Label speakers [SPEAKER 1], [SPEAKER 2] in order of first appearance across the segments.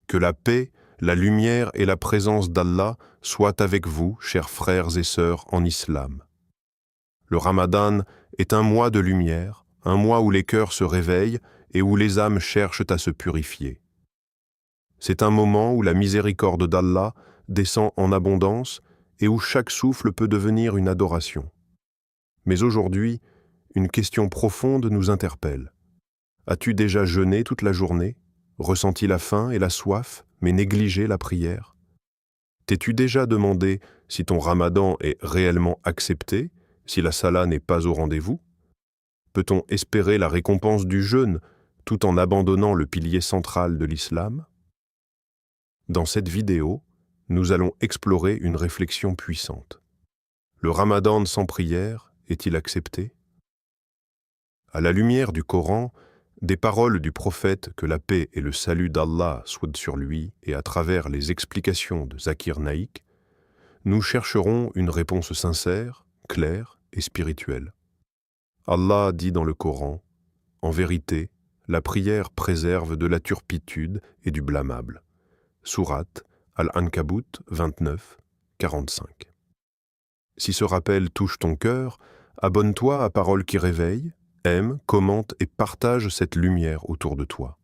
[SPEAKER 1] Que la paix, la lumière et la présence d'Allah soient avec vous, chers frères et sœurs en islam. Le Ramadan est un mois de lumière, un mois où les cœurs se réveillent et où les âmes cherchent à se purifier. C'est un moment où la miséricorde d'Allah descend en abondance et où chaque souffle peut devenir une adoration. Mais aujourd'hui, une question profonde nous interpelle. As-tu déjà jeûné toute la journée, ressenti la faim et la soif, mais négligé la prière? T'es-tu déjà demandé si ton ramadan est réellement accepté, si la sala n'est pas au rendez-vous? Peut-on espérer la récompense du jeûne tout en abandonnant le pilier central de l'islam? Dans cette vidéo, nous allons explorer une réflexion puissante. Le ramadan sans prière est-il accepté? À la lumière du Coran, des paroles du prophète, que la paix et le salut d'Allah soient sur lui, et à travers les explications de Zakir Naik, nous chercherons une réponse sincère, claire et spirituelle. Allah dit dans le Coran, « En vérité, la prière préserve de la turpitude et du blâmable. » Sourate Al-Ankabut 29, 45. Si ce rappel touche ton cœur, abonne-toi à Paroles qui réveillent, aime, commente et partage cette lumière autour de toi.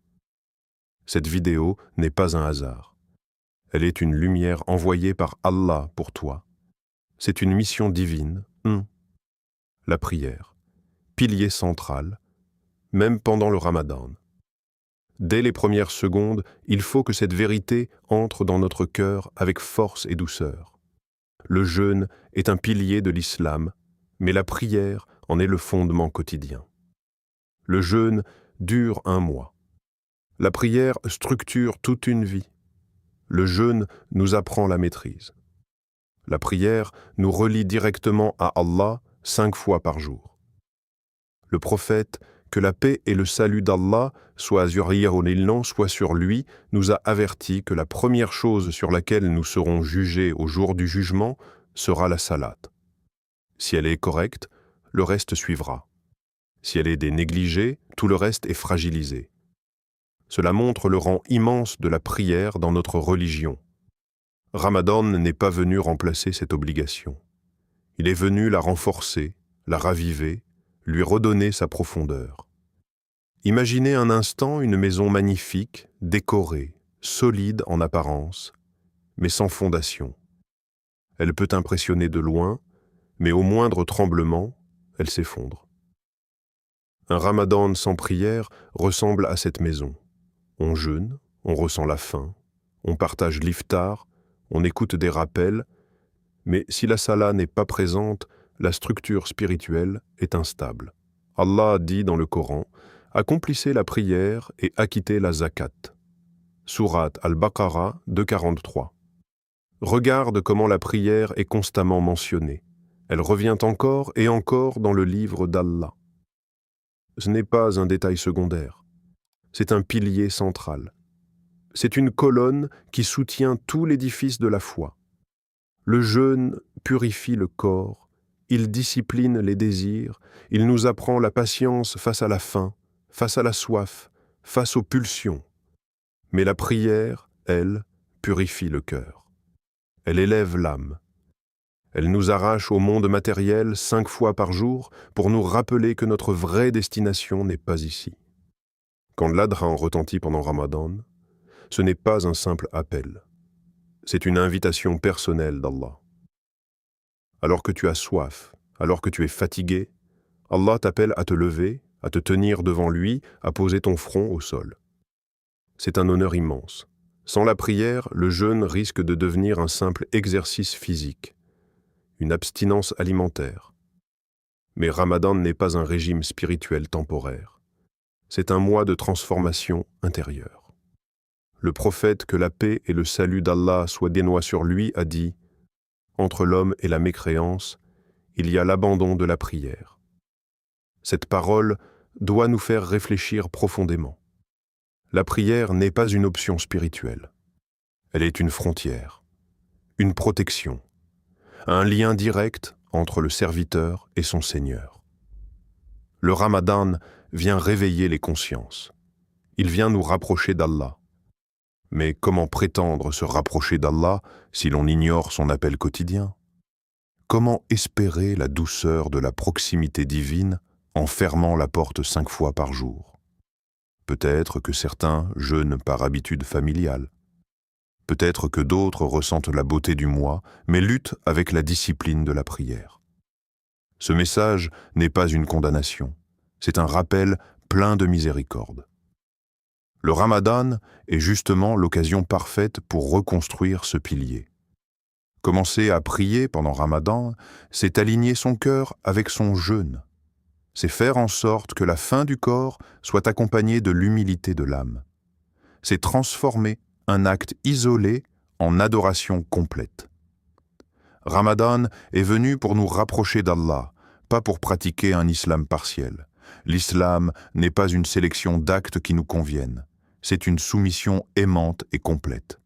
[SPEAKER 1] Cette vidéo n'est pas un hasard. Elle est une lumière envoyée par Allah pour toi. C'est une mission divine. La prière, pilier central, même pendant le Ramadan. Dès les premières secondes, il faut que cette vérité entre dans notre cœur avec force et douceur. Le jeûne est un pilier de l'islam, mais la prière en est le fondement quotidien. Le jeûne dure un mois. La prière structure toute une vie. Le jeûne nous apprend la maîtrise. La prière nous relie directement à Allah 5 fois par jour. Le prophète, que la paix et le salut d'Allah soient sur lui, nous a averti que la première chose sur laquelle nous serons jugés au jour du jugement sera la salate. Si elle est correcte, le reste suivra. Si elle est négligée, tout le reste est fragilisé. Cela montre le rang immense de la prière dans notre religion. Ramadan n'est pas venu remplacer cette obligation. Il est venu la renforcer, la raviver, lui redonner sa profondeur. Imaginez un instant une maison magnifique, décorée, solide en apparence, mais sans fondation. Elle peut impressionner de loin, mais au moindre tremblement, elle s'effondre. Un ramadan sans prière ressemble à cette maison. On jeûne, on ressent la faim, on partage l'iftar, on écoute des rappels, mais si la sala n'est pas présente, la structure spirituelle est instable. Allah dit dans le Coran, « Accomplissez la prière et acquittez la zakat » Sourate Al-Baqarah 2,43. Regarde comment la prière est constamment mentionnée. Elle revient encore et encore dans le livre d'Allah. Ce n'est pas un détail secondaire. C'est un pilier central. C'est une colonne qui soutient tout l'édifice de la foi. Le jeûne purifie le corps, il discipline les désirs, il nous apprend la patience face à la faim, face à la soif, face aux pulsions. Mais la prière, elle, purifie le cœur. Elle élève l'âme. Elle nous arrache au monde matériel 5 fois par jour pour nous rappeler que notre vraie destination n'est pas ici. Quand l'adhan retentit pendant Ramadan, ce n'est pas un simple appel. C'est une invitation personnelle d'Allah. Alors que tu as soif, alors que tu es fatigué, Allah t'appelle à te lever, à te tenir devant lui, à poser ton front au sol. C'est un honneur immense. Sans la prière, le jeûne risque de devenir un simple exercice physique, une abstinence alimentaire. Mais Ramadan n'est pas un régime spirituel temporaire. C'est un mois de transformation intérieure. Le prophète, que la paix et le salut d'Allah soient dénois sur lui, a dit « Entre l'homme et la mécréance, il y a l'abandon de la prière. » Cette parole doit nous faire réfléchir profondément. La prière n'est pas une option spirituelle. Elle est une frontière, une protection, un lien direct entre le serviteur et son Seigneur. Le Ramadan vient réveiller les consciences. Il vient nous rapprocher d'Allah. Mais comment prétendre se rapprocher d'Allah si l'on ignore son appel quotidien? Comment espérer la douceur de la proximité divine en fermant la porte 5 fois par jour? Peut-être que certains jeûnent par habitude familiale. Peut-être que d'autres ressentent la beauté du mois, mais luttent avec la discipline de la prière. Ce message n'est pas une condamnation, c'est un rappel plein de miséricorde. Le Ramadan est justement l'occasion parfaite pour reconstruire ce pilier. Commencer à prier pendant Ramadan, c'est aligner son cœur avec son jeûne. C'est faire en sorte que la faim du corps soit accompagnée de l'humilité de l'âme. C'est transformer un acte isolé en adoration complète. Ramadan est venu pour nous rapprocher d'Allah, pas pour pratiquer un islam partiel. L'islam n'est pas une sélection d'actes qui nous conviennent. C'est une soumission aimante et complète.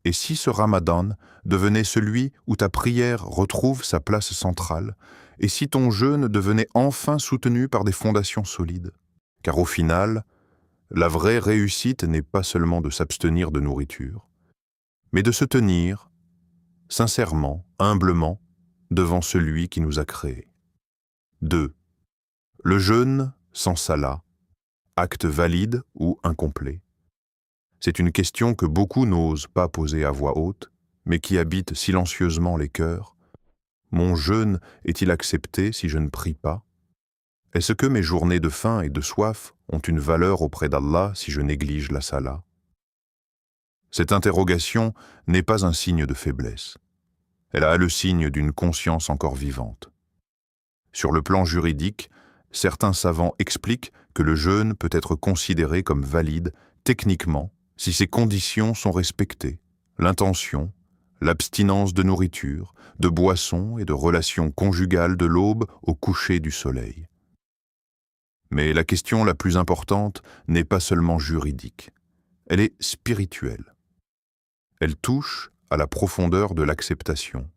[SPEAKER 1] Et si ce Ramadan devenait celui où ta prière retrouve sa place centrale, et si ton jeûne devenait enfin soutenu par des fondations solides? Car au final, la vraie réussite n'est pas seulement de s'abstenir de nourriture, mais de se tenir, sincèrement, humblement, devant celui qui nous a créés. 2. Le jeûne sans salat, acte valide ou incomplet. C'est une question que beaucoup n'osent pas poser à voix haute, mais qui habite silencieusement les cœurs. Mon jeûne est-il accepté si je ne prie pas? Est-ce que mes journées de faim et de soif ont une valeur auprès d'Allah si je néglige la salat? Cette interrogation n'est pas un signe de faiblesse. Elle a le signe d'une conscience encore vivante. Sur le plan juridique, certains savants expliquent que le jeûne peut être considéré comme valide techniquement si ces conditions sont respectées: l'intention, l'abstinence de nourriture, de boissons et de relations conjugales de l'aube au coucher du soleil. Mais la question la plus importante n'est pas seulement juridique, elle est spirituelle. Elle touche à la profondeur de l'acceptation,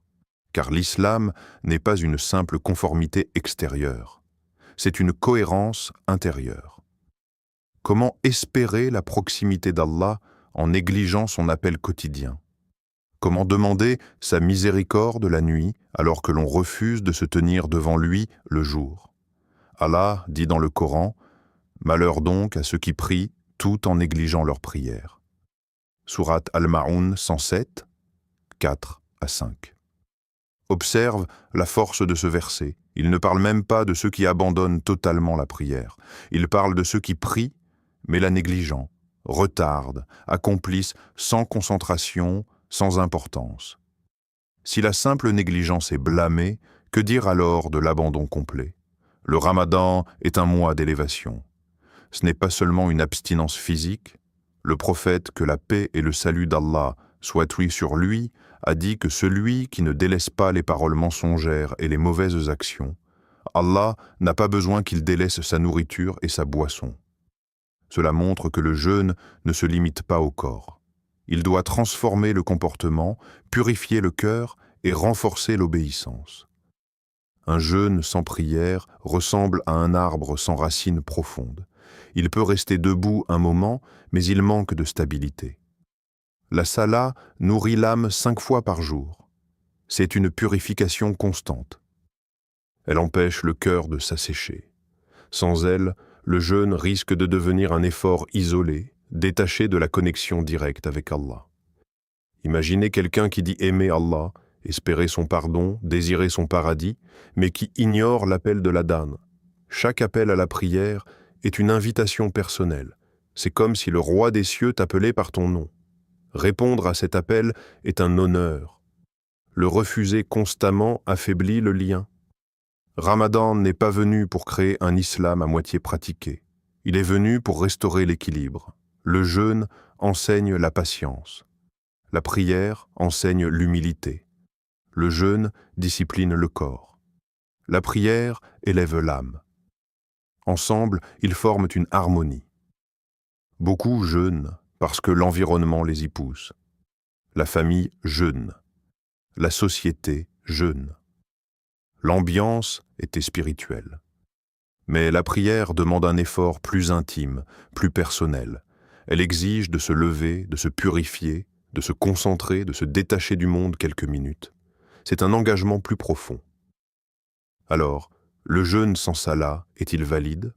[SPEAKER 1] car l'islam n'est pas une simple conformité extérieure, c'est une cohérence intérieure. Comment espérer la proximité d'Allah en négligeant son appel quotidien? Comment demander sa miséricorde la nuit alors que l'on refuse de se tenir devant lui le jour? Allah dit dans le Coran: « Malheur donc à ceux qui prient tout en négligeant leur prière. » Sourate Al-Ma'un 107, 4 à 5. Observe la force de ce verset. Il ne parle même pas de ceux qui abandonnent totalement la prière. Il parle de ceux qui prient, mais la négligent, retardent, accomplissent sans concentration, sans importance. Si la simple négligence est blâmée, que dire alors de l'abandon complet? Le Ramadan est un mois d'élévation. Ce n'est pas seulement une abstinence physique. Le prophète, que la paix et le salut d'Allah soient sur lui, a dit que celui qui ne délaisse pas les paroles mensongères et les mauvaises actions, Allah n'a pas besoin qu'il délaisse sa nourriture et sa boisson. Cela montre que le jeûne ne se limite pas au corps. Il doit transformer le comportement, purifier le cœur et renforcer l'obéissance. Un jeûne sans prière ressemble à un arbre sans racines profondes. Il peut rester debout un moment, mais il manque de stabilité. La salat nourrit l'âme 5 fois par jour. C'est une purification constante. Elle empêche le cœur de s'assécher. Sans elle, le jeûne risque de devenir un effort isolé, détaché de la connexion directe avec Allah. Imaginez quelqu'un qui dit aimer Allah, espérer son pardon, désirer son paradis, mais qui ignore l'appel de l'adhan. Chaque appel à la prière est une invitation personnelle. C'est comme si le roi des cieux t'appelait par ton nom. Répondre à cet appel est un honneur. Le refuser constamment affaiblit le lien. Ramadan n'est pas venu pour créer un islam à moitié pratiqué. Il est venu pour restaurer l'équilibre. Le jeûne enseigne la patience. La prière enseigne l'humilité. Le jeûne discipline le corps. La prière élève l'âme. Ensemble, ils forment une harmonie. Beaucoup jeûnent parce que l'environnement les y pousse. La famille jeûne. La société jeûne. L'ambiance était spirituelle. Mais la prière demande un effort plus intime, plus personnel. Elle exige de se lever, de se purifier, de se concentrer, de se détacher du monde quelques minutes. C'est un engagement plus profond. Alors, le jeûne sans salat est-il valide?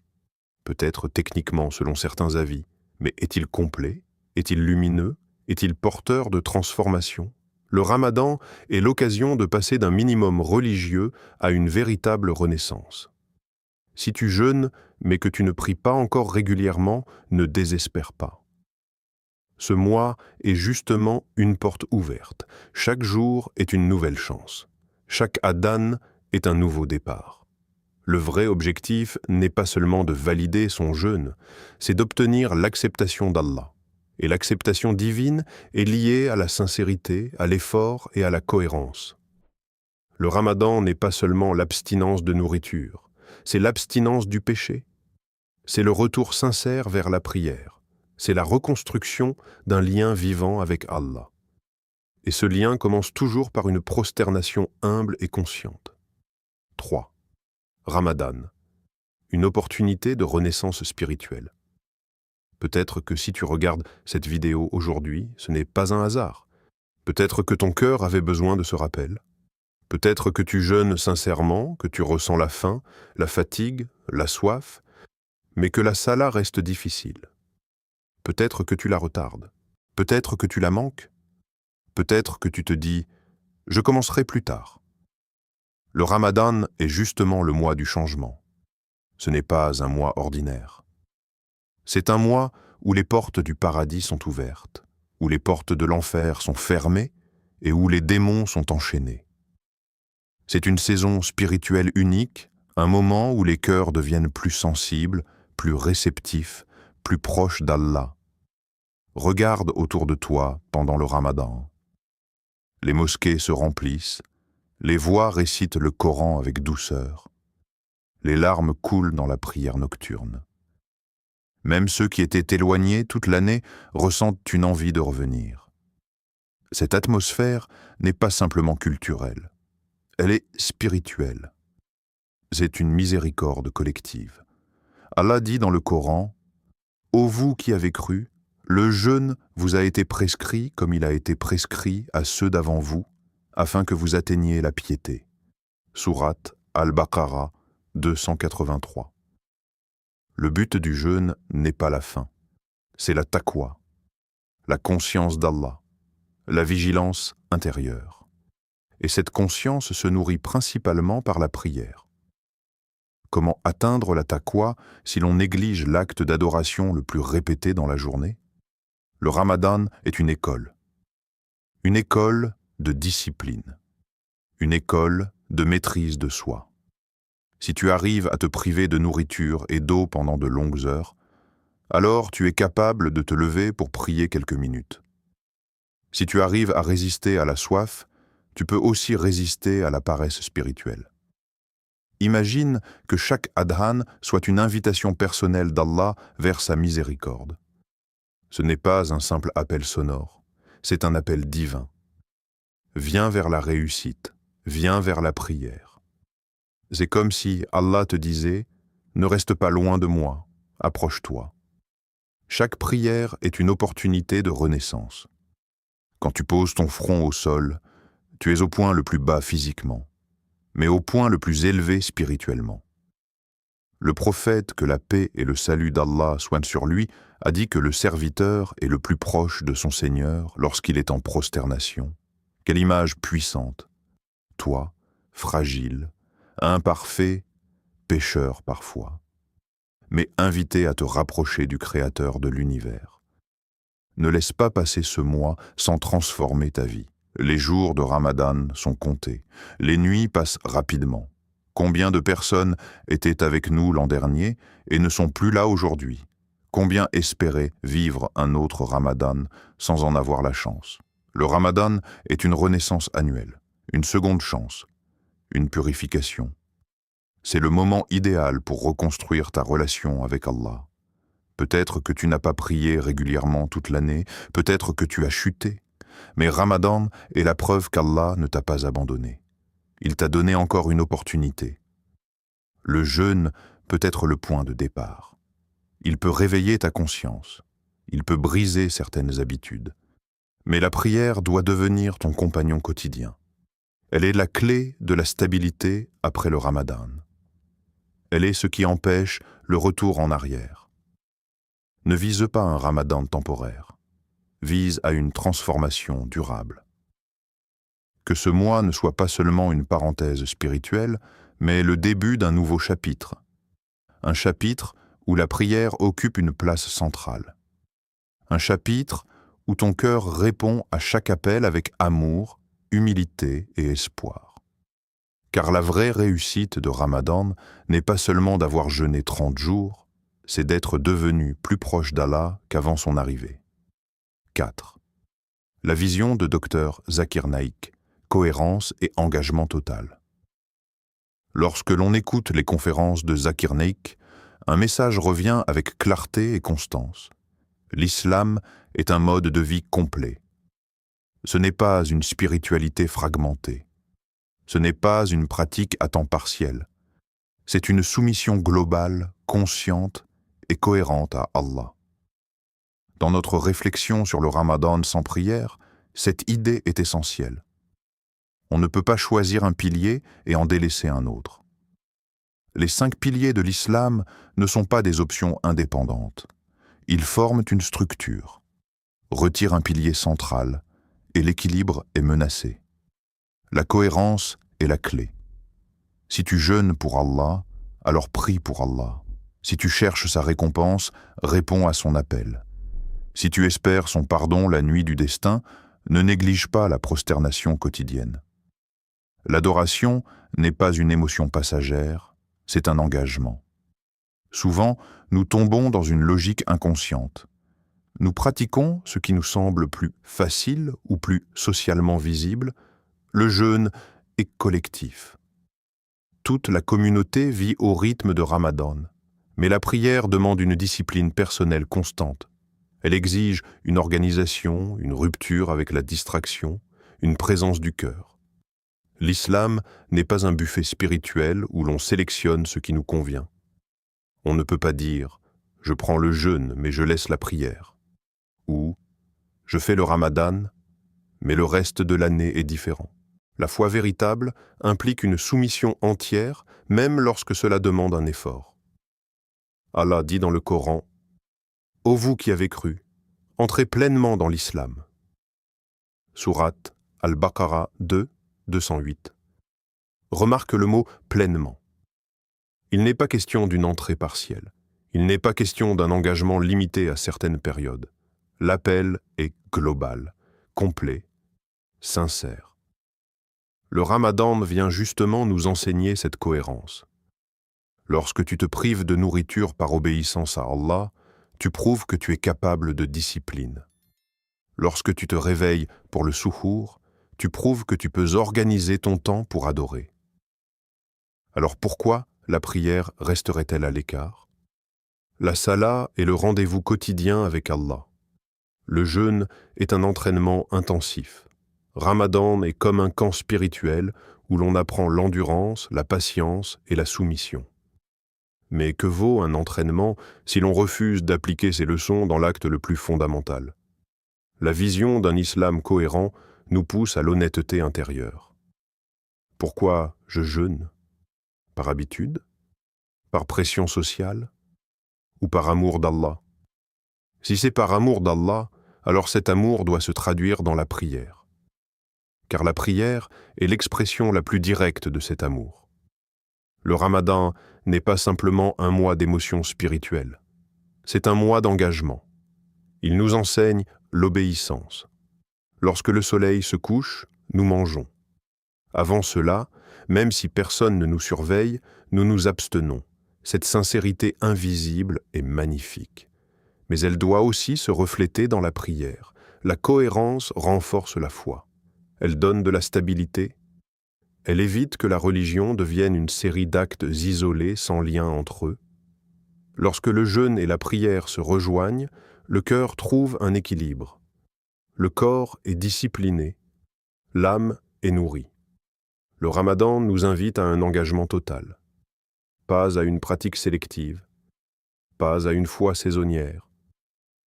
[SPEAKER 1] Peut-être techniquement selon certains avis, mais est-il complet? Est-il lumineux? Est-il porteur de transformation? Le Ramadan est l'occasion de passer d'un minimum religieux à une véritable renaissance. Si tu jeûnes, mais que tu ne pries pas encore régulièrement, ne désespère pas. Ce mois est justement une porte ouverte. Chaque jour est une nouvelle chance. Chaque Adhan est un nouveau départ. Le vrai objectif n'est pas seulement de valider son jeûne, c'est d'obtenir l'acceptation d'Allah. Et l'acceptation divine est liée à la sincérité, à l'effort et à la cohérence. Le Ramadan n'est pas seulement l'abstinence de nourriture, c'est l'abstinence du péché. C'est le retour sincère vers la prière. C'est la reconstruction d'un lien vivant avec Allah. Et ce lien commence toujours par une prosternation humble et consciente. 3. Ramadan. Une opportunité de renaissance spirituelle. Peut-être que si tu regardes cette vidéo aujourd'hui, ce n'est pas un hasard. Peut-être que ton cœur avait besoin de ce rappel. Peut-être que tu jeûnes sincèrement, que tu ressens la faim, la fatigue, la soif, mais que la sala reste difficile. Peut-être que tu la retardes. Peut-être que tu la manques. Peut-être que tu te dis « je commencerai plus tard ». Le Ramadan est justement le mois du changement. Ce n'est pas un mois ordinaire. C'est un mois où les portes du paradis sont ouvertes, où les portes de l'enfer sont fermées et où les démons sont enchaînés. C'est une saison spirituelle unique, un moment où les cœurs deviennent plus sensibles, plus réceptifs, plus proches d'Allah. Regarde autour de toi pendant le Ramadan. Les mosquées se remplissent, les voix récitent le Coran avec douceur. Les larmes coulent dans la prière nocturne. Même ceux qui étaient éloignés toute l'année ressentent une envie de revenir. Cette atmosphère n'est pas simplement culturelle, elle est spirituelle. C'est une miséricorde collective. Allah dit dans le Coran « Ô vous qui avez cru, le jeûne vous a été prescrit comme il a été prescrit à ceux d'avant vous, afin que vous atteigniez la piété. » Sourate Al-Baqarah 283. Le but du jeûne n'est pas la faim, c'est la taqwa, la conscience d'Allah, la vigilance intérieure. Et cette conscience se nourrit principalement par la prière. Comment atteindre la taqwa si l'on néglige l'acte d'adoration le plus répété dans la journée? Le Ramadan est une école de discipline, une école de maîtrise de soi. Si tu arrives à te priver de nourriture et d'eau pendant de longues heures, alors tu es capable de te lever pour prier quelques minutes. Si tu arrives à résister à la soif, tu peux aussi résister à la paresse spirituelle. Imagine que chaque adhan soit une invitation personnelle d'Allah vers sa miséricorde. Ce n'est pas un simple appel sonore, c'est un appel divin. Viens vers la réussite, viens vers la prière. C'est comme si Allah te disait « Ne reste pas loin de moi, approche-toi ». Chaque prière est une opportunité de renaissance. Quand tu poses ton front au sol, tu es au point le plus bas physiquement, mais au point le plus élevé spirituellement. Le prophète, que la paix et le salut d'Allah soient sur lui, a dit que le serviteur est le plus proche de son Seigneur lorsqu'il est en prosternation. Quelle image puissante! Toi, fragile, imparfait, pécheur parfois, mais invité à te rapprocher du Créateur de l'univers. Ne laisse pas passer ce mois sans transformer ta vie. Les jours de Ramadan sont comptés, les nuits passent rapidement. Combien de personnes étaient avec nous l'an dernier et ne sont plus là aujourd'hui? Combien espéraient vivre un autre Ramadan sans en avoir la chance? Le Ramadan est une renaissance annuelle, une seconde chance, une purification. C'est le moment idéal pour reconstruire ta relation avec Allah. Peut-être que tu n'as pas prié régulièrement toute l'année, peut-être que tu as chuté, mais Ramadan est la preuve qu'Allah ne t'a pas abandonné. Il t'a donné encore une opportunité. Le jeûne peut être le point de départ. Il peut réveiller ta conscience. il peut briser certaines habitudes. Mais la prière doit devenir ton compagnon quotidien. Elle est la clé de la stabilité après le Ramadan. Elle est ce qui empêche le retour en arrière. Ne vise pas un Ramadan temporaire. Vise à une transformation durable. Que ce mois ne soit pas seulement une parenthèse spirituelle, mais le début d'un nouveau chapitre. Un chapitre où la prière occupe une place centrale. Un chapitre où ton cœur répond à chaque appel avec amour, humilité et espoir. Car la vraie réussite de Ramadan n'est pas seulement d'avoir jeûné 30 jours, c'est d'être devenu plus proche d'Allah qu'avant son arrivée. 4. La vision de Dr Zakir Naik, cohérence et engagement total. Lorsque l'on écoute les conférences de Zakir Naik, un message revient avec clarté et constance. L'islam est un mode de vie complet. Ce n'est pas une spiritualité fragmentée. Ce n'est pas une pratique à temps partiel. C'est une soumission globale, consciente et cohérente à Allah. Dans notre réflexion sur le Ramadan sans prière, cette idée est essentielle. On ne peut pas choisir un pilier et en délaisser un autre. Les 5 piliers de l'islam ne sont pas des options indépendantes. Ils forment une structure. Retire un pilier central et l'équilibre est menacé. La cohérence est la clé. Si tu jeûnes pour Allah, alors prie pour Allah. Si tu cherches sa récompense, réponds à son appel. Si tu espères son pardon la nuit du destin, ne néglige pas la prosternation quotidienne. L'adoration n'est pas une émotion passagère, c'est un engagement. Souvent, nous tombons dans une logique inconsciente. Nous pratiquons ce qui nous semble plus facile ou plus socialement visible. Le jeûne est collectif. Toute la communauté vit au rythme de Ramadan, mais la prière demande une discipline personnelle constante. Elle exige une organisation, une rupture avec la distraction, une présence du cœur. L'islam n'est pas un buffet spirituel où l'on sélectionne ce qui nous convient. On ne peut pas dire « je prends le jeûne mais je laisse la prière » ou « je fais le Ramadan mais le reste de l'année est différent ». La foi véritable implique une soumission entière, même lorsque cela demande un effort. Allah dit dans le Coran « Ô vous qui avez cru, entrez pleinement dans l'islam ». Sourate Al-Baqarah 2, 208. Remarque le mot « pleinement ». Il n'est pas question d'une entrée partielle. Il n'est pas question d'un engagement limité à certaines périodes. L'appel est global, complet, sincère. Le Ramadan vient justement nous enseigner cette cohérence. Lorsque tu te prives de nourriture par obéissance à Allah, tu prouves que tu es capable de discipline. Lorsque tu te réveilles pour le souhour, tu prouves que tu peux organiser ton temps pour adorer. Alors pourquoi la prière resterait-elle à l'écart? La salat est le rendez-vous quotidien avec Allah. Le jeûne est un entraînement intensif. Ramadan est comme un camp spirituel où l'on apprend l'endurance, la patience et la soumission. Mais que vaut un entraînement si l'on refuse d'appliquer ces leçons dans l'acte le plus fondamental? La vision d'un islam cohérent nous pousse à l'honnêteté intérieure. Pourquoi je jeûne? Par habitude? Par pression sociale? Ou par amour d'Allah? Si c'est par amour d'Allah, alors cet amour doit se traduire dans la prière. Car la prière est l'expression la plus directe de cet amour. Le Ramadan n'est pas simplement un mois d'émotions spirituelles. C'est un mois d'engagement. Il nous enseigne l'obéissance. Lorsque le soleil se couche, nous mangeons. Avant cela, même si personne ne nous surveille, nous nous abstenons. Cette sincérité invisible est magnifique. Mais elle doit aussi se refléter dans la prière. La cohérence renforce la foi. Elle donne de la stabilité. Elle évite que la religion devienne une série d'actes isolés sans lien entre eux. Lorsque le jeûne et la prière se rejoignent, le cœur trouve un équilibre. Le corps est discipliné, l'âme est nourrie. Le Ramadan nous invite à un engagement total, pas à une pratique sélective, pas à une foi saisonnière,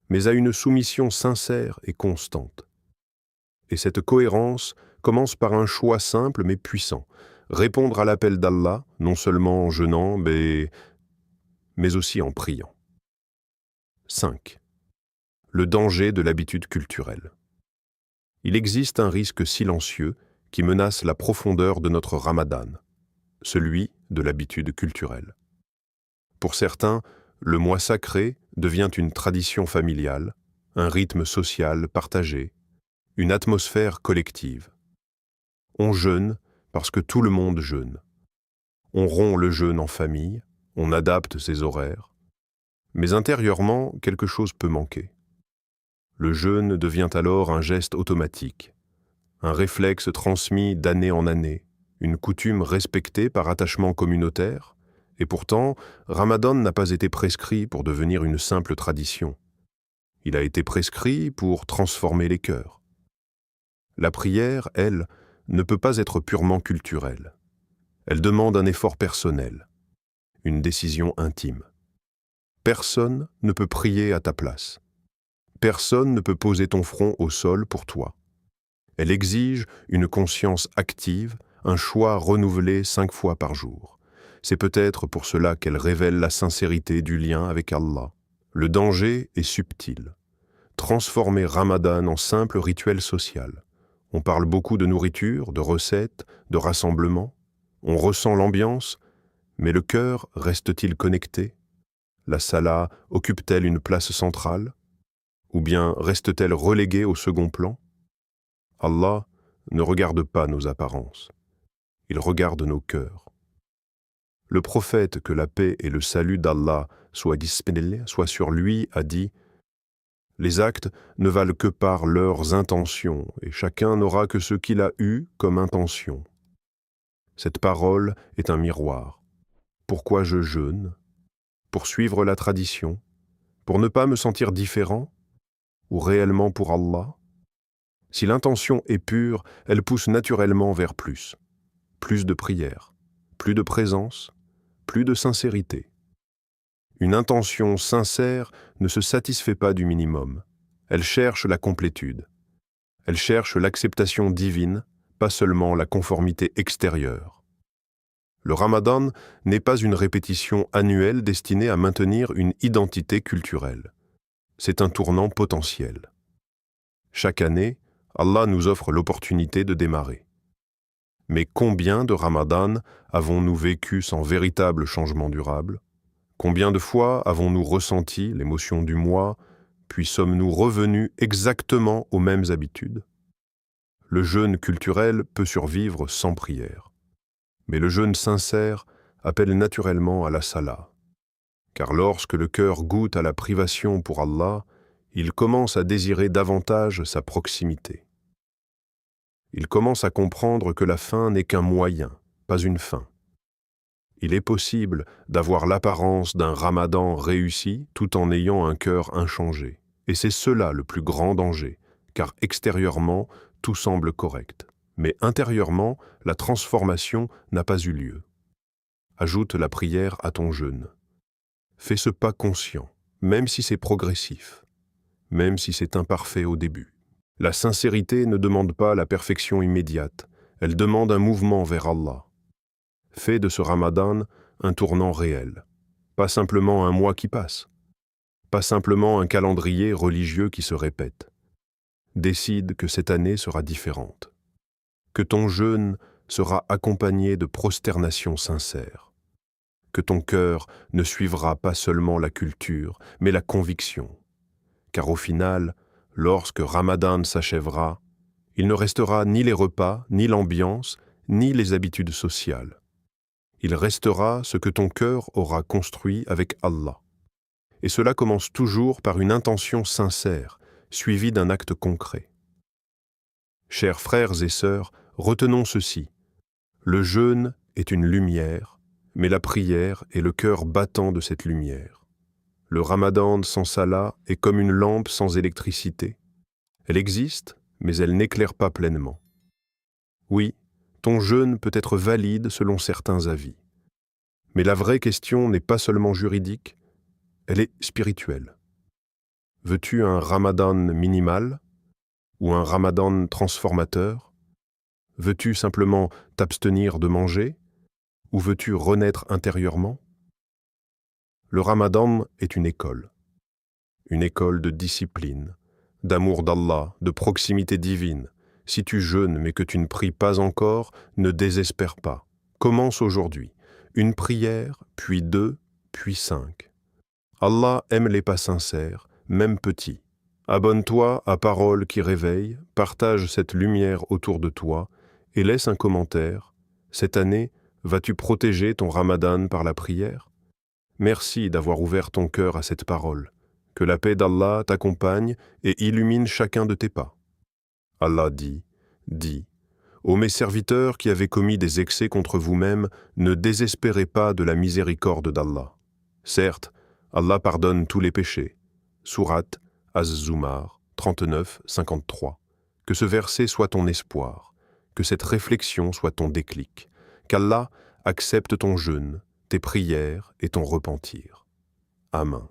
[SPEAKER 1] mais à une soumission sincère et constante. Et cette cohérence commence par un choix simple mais puissant, répondre à l'appel d'Allah, non seulement en jeûnant, mais aussi en priant. 5. Le danger de l'habitude culturelle. Il existe un risque silencieux qui menace la profondeur de notre Ramadan, celui de l'habitude culturelle. Pour certains, le mois sacré devient une tradition familiale, un rythme social partagé, une atmosphère collective. On jeûne parce que tout le monde jeûne. On rompt le jeûne en famille, on adapte ses horaires. Mais intérieurement, quelque chose peut manquer. Le jeûne devient alors un geste automatique, un réflexe transmis d'année en année, une coutume respectée par attachement communautaire, et pourtant, Ramadan n'a pas été prescrit pour devenir une simple tradition. Il a été prescrit pour transformer les cœurs. La prière, elle, ne peut pas être purement culturelle. Elle demande un effort personnel, une décision intime. Personne ne peut prier à ta place. Personne ne peut poser ton front au sol pour toi. Elle exige une conscience active, un choix renouvelé 5 fois par jour. C'est peut-être pour cela qu'elle révèle la sincérité du lien avec Allah. Le danger est subtil. Transformer Ramadan en simple rituel social. On parle beaucoup de nourriture, de recettes, de rassemblements. On ressent l'ambiance, mais le cœur reste-t-il connecté? La salat occupe-t-elle une place centrale? Ou bien reste-t-elle reléguée au second plan? Allah ne regarde pas nos apparences. Il regarde nos cœurs. Le prophète, que la paix et le salut d'Allah soient sur lui, a dit « Les actes ne valent que par leurs intentions, et chacun n'aura que ce qu'il a eu comme intention. » Cette parole est un miroir. Pourquoi je jeûne? Pour suivre la tradition? Pour ne pas me sentir différent? Ou réellement pour Allah? Si l'intention est pure, elle pousse naturellement vers plus. Plus de prière, plus de présence, plus de sincérité. Une intention sincère ne se satisfait pas du minimum. Elle cherche la complétude. Elle cherche l'acceptation divine, pas seulement la conformité extérieure. Le Ramadan n'est pas une répétition annuelle destinée à maintenir une identité culturelle. C'est un tournant potentiel. Chaque année, Allah nous offre l'opportunité de démarrer. Mais combien de Ramadan avons-nous vécu sans véritable changement durable? Combien de fois avons-nous ressenti l'émotion du mois, puis sommes-nous revenus exactement aux mêmes habitudes? Le jeûne culturel peut survivre sans prière. Mais le jeûne sincère appelle naturellement à la salat. Car lorsque le cœur goûte à la privation pour Allah, il commence à désirer davantage sa proximité. Il commence à comprendre que la fin n'est qu'un moyen, pas une fin. Il est possible d'avoir l'apparence d'un Ramadan réussi tout en ayant un cœur inchangé. Et c'est cela le plus grand danger, car extérieurement, tout semble correct. Mais intérieurement, la transformation n'a pas eu lieu. Ajoute la prière à ton jeûne. Fais ce pas conscient, même si c'est progressif, même si c'est imparfait au début. La sincérité ne demande pas la perfection immédiate, elle demande un mouvement vers Allah. Fais de ce Ramadan un tournant réel, pas simplement un mois qui passe, pas simplement un calendrier religieux qui se répète. Décide que cette année sera différente, que ton jeûne sera accompagné de prosternation sincère, que ton cœur ne suivra pas seulement la culture, mais la conviction, car au final, lorsque Ramadan s'achèvera, il ne restera ni les repas, ni l'ambiance, ni les habitudes sociales. Il restera ce que ton cœur aura construit avec Allah. Et cela commence toujours par une intention sincère, suivie d'un acte concret. Chers frères et sœurs, retenons ceci. Le jeûne est une lumière, mais la prière est le cœur battant de cette lumière. Le Ramadan sans salat est comme une lampe sans électricité. Elle existe, mais elle n'éclaire pas pleinement. Oui, ton jeûne peut être valide selon certains avis. Mais la vraie question n'est pas seulement juridique, elle est spirituelle. Veux-tu un ramadan minimal ou un ramadan transformateur? Veux-tu simplement t'abstenir de manger ou veux-tu renaître intérieurement? Le ramadan est une école de discipline, d'amour d'Allah, de proximité divine. Si tu jeûnes mais que tu ne pries pas encore, ne désespère pas. Commence aujourd'hui. Une prière, puis 2, puis 5. Allah aime les pas sincères, même petits. Abonne-toi à Paroles qui réveillent, partage cette lumière autour de toi et laisse un commentaire. Cette année, vas-tu protéger ton ramadan par la prière? Merci d'avoir ouvert ton cœur à cette parole. Que la paix d'Allah t'accompagne et illumine chacun de tes pas. Allah dit, ô mes serviteurs qui avez commis des excès contre vous-mêmes, ne désespérez pas de la miséricorde d'Allah. Certes, Allah pardonne tous les péchés. Sourate Az-Zumar 39-53. Que ce verset soit ton espoir, que cette réflexion soit ton déclic, qu'Allah accepte ton jeûne, tes prières et ton repentir. Amen.